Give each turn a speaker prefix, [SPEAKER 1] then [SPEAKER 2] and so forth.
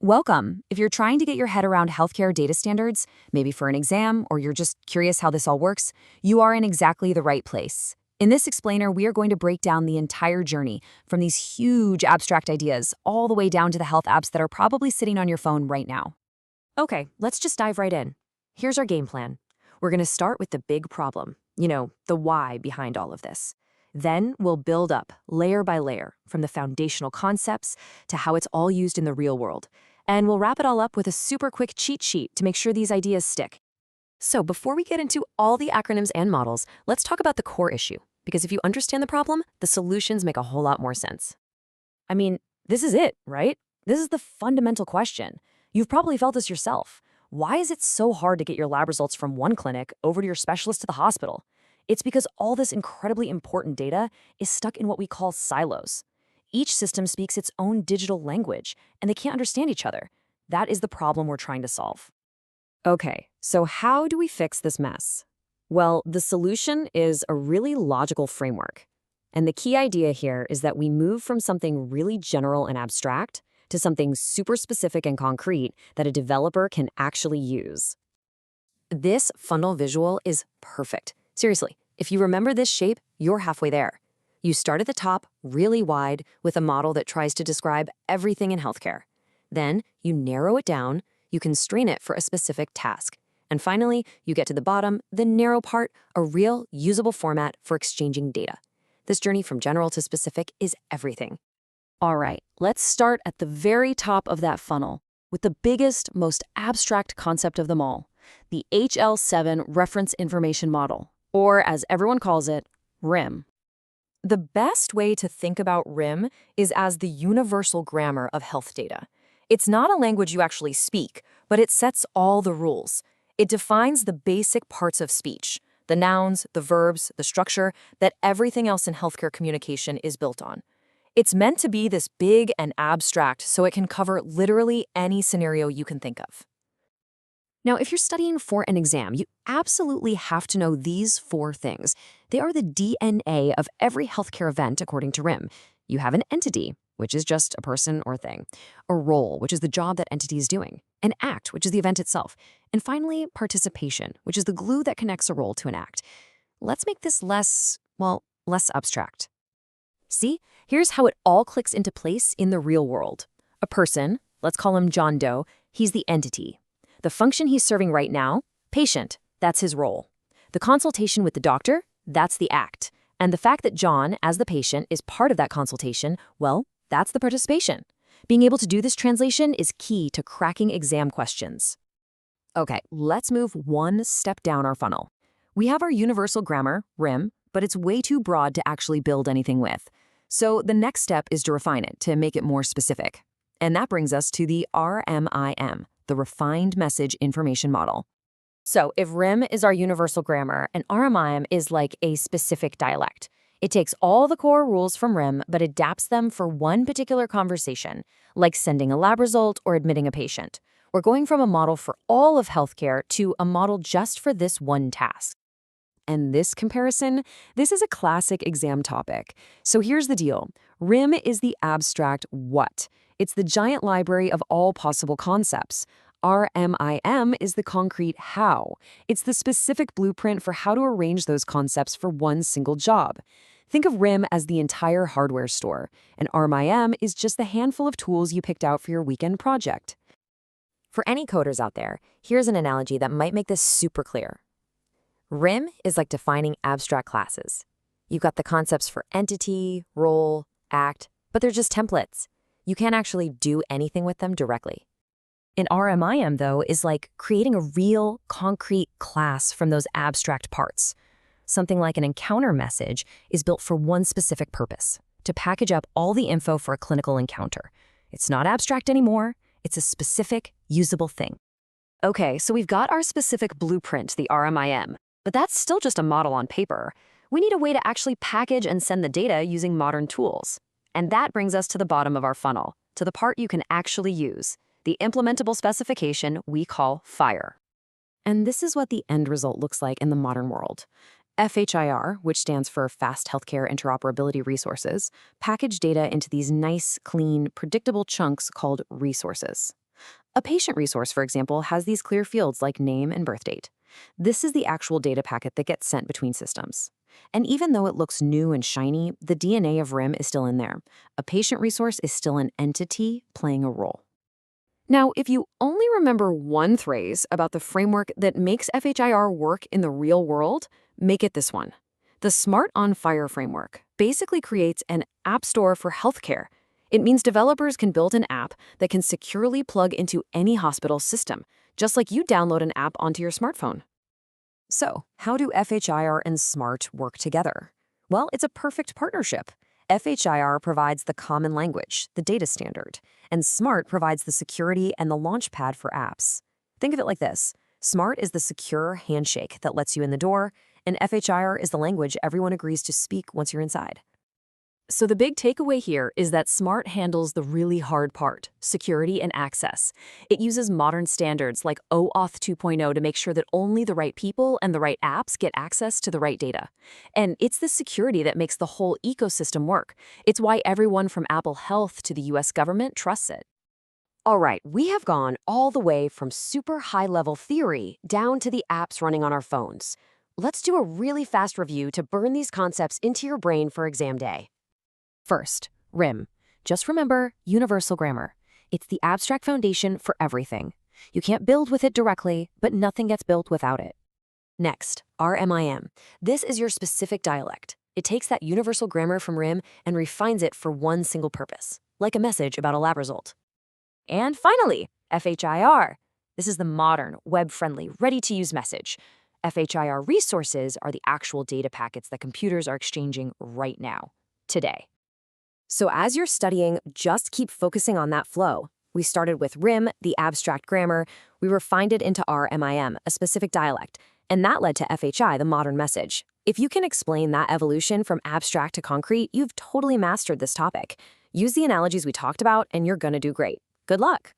[SPEAKER 1] Welcome. If you're trying to get your head around healthcare data standards, maybe for an exam, or you're just curious how this all works, you are in exactly the right place. In this explainer, we are going to break down the entire journey from these huge abstract ideas all the way down to the health apps that are probably sitting on your phone right now.
[SPEAKER 2] Okay, let's just dive right in. Here's our game plan. We're going to start with the big problem, the why behind all of this. Then we'll build up layer by layer from the foundational concepts to how it's all used in the real world. And we'll wrap it all up with a super quick cheat sheet to make sure these ideas stick. So before we get into all the acronyms and models, let's talk about the core issue. Because if you understand the problem, the solutions make a whole lot more sense.
[SPEAKER 1] I mean, this is it, right? This is the fundamental question. You've probably felt this yourself. Why is it so hard to get your lab results from one clinic over to your specialist to the hospital? It's because all this incredibly important data is stuck in what we call silos. Each system speaks its own digital language, and they can't understand each other. That is the problem we're trying to solve. Okay, so how do we fix this mess? Well, the solution is a really logical framework. And the key idea here is that we move from something really general and abstract to something super specific and concrete that a developer can actually use.
[SPEAKER 2] This funnel visual is perfect. Seriously, if you remember this shape, you're halfway there. You start at the top, really wide, with a model that tries to describe everything in healthcare. Then you narrow it down, you constrain it for a specific task. And finally, you get to the bottom, the narrow part, a real, usable format for exchanging data. This journey from general to specific is everything.
[SPEAKER 1] All right, let's start at the very top of that funnel with the biggest, most abstract concept of them all, the HL7 Reference Information Model, or as everyone calls it, RIM. The best way to think about RIM is as the universal grammar of health data. It's not a language you actually speak, but it sets all the rules. It defines the basic parts of speech, the nouns, the verbs, the structure that everything else in healthcare communication is built on. It's meant to be this big and abstract so it can cover literally any scenario you can think of. Now, if you're studying for an exam, you absolutely have to know these 4 things. They are the DNA of every healthcare event according to RIM. You have an entity, which is just a person or thing, a role, which is the job that entity is doing, an act, which is the event itself, and finally, participation, which is the glue that connects a role to an act. Let's make this less abstract. See, here's how it all clicks into place in the real world. A person, let's call him John Doe, he's the entity. The function he's serving right now, patient, that's his role. The consultation with the doctor, that's the act. And the fact that John, as the patient, is part of that consultation, well, that's the participation. Being able to do this translation is key to cracking exam questions. Okay, let's move one step down our funnel. We have our universal grammar, RIM, but it's way too broad to actually build anything with. So the next step is to refine it, to make it more specific. And that brings us to the RMIM, the Refined Message Information Model. So if RIM is our universal grammar, and RMIM is like a specific dialect. It takes all the core rules from RIM, but adapts them for one particular conversation, like sending a lab result or admitting a patient. We're going from a model for all of healthcare to a model just for this one task. And this comparison, this is a classic exam topic. So here's the deal. RIM is the abstract what. It's the giant library of all possible concepts. RMIM is the concrete how. It's the specific blueprint for how to arrange those concepts for one single job. Think of RIM as the entire hardware store, and RMIM is just the handful of tools you picked out for your weekend project.
[SPEAKER 2] For any coders out there, here's an analogy that might make this super clear. RIM is like defining abstract classes. You've got the concepts for entity, role, act, but they're just templates. You can't actually do anything with them directly.
[SPEAKER 1] An RMIM, though, is like creating a real, concrete class from those abstract parts. Something like an encounter message is built for one specific purpose, to package up all the info for a clinical encounter. It's not abstract anymore. It's a specific, usable thing. Okay, so we've got our specific blueprint, the RMIM, but that's still just a model on paper. We need a way to actually package and send the data using modern tools. And that brings us to the bottom of our funnel, to the part you can actually use, the implementable specification we call FHIR. And this is what the end result looks like in the modern world. FHIR, which stands for Fast Healthcare Interoperability Resources, package data into these nice, clean, predictable chunks called resources.
[SPEAKER 2] A patient resource, for example, has these clear fields like name and birth date. This is the actual data packet that gets sent between systems. And even though it looks new and shiny, the DNA of RIM is still in there. A patient resource is still an entity playing a role. Now, if you only remember one phrase about the framework that makes FHIR work in the real world, make it this one. The Smart on FHIR framework basically creates an app store for healthcare. It means developers can build an app that can securely plug into any hospital system, just like you download an app onto your smartphone. So, how do FHIR and SMART work together? Well, it's a perfect partnership. FHIR provides the common language, the data standard, and SMART provides the security and the launchpad for apps. Think of it like this. SMART is the secure handshake that lets you in the door, and FHIR is the language everyone agrees to speak once you're inside. So the big takeaway here is that SMART handles the really hard part, security and access. It uses modern standards like OAuth 2.0 to make sure that only the right people and the right apps get access to the right data. And it's the security that makes the whole ecosystem work. It's why everyone from Apple Health to the US government trusts it. All right, we have gone all the way from super high-level theory down to the apps running on our phones. Let's do a really fast review to burn these concepts into your brain for exam day. First, RIM. Just remember universal grammar. It's the abstract foundation for everything. You can't build with it directly, but nothing gets built without it. Next, RMIM. This is your specific dialect. It takes that universal grammar from RIM and refines it for one single purpose, like a message about a lab result. And finally, FHIR. This is the modern, web-friendly, ready-to-use message. FHIR resources are the actual data packets that computers are exchanging right now, today. So as you're studying, just keep focusing on that flow. We started with RIM, the abstract grammar. We refined it into RMIM, a specific dialect. And that led to FHI, the modern message. If you can explain that evolution from abstract to concrete, you've totally mastered this topic. Use the analogies we talked about, and you're gonna do great. Good luck!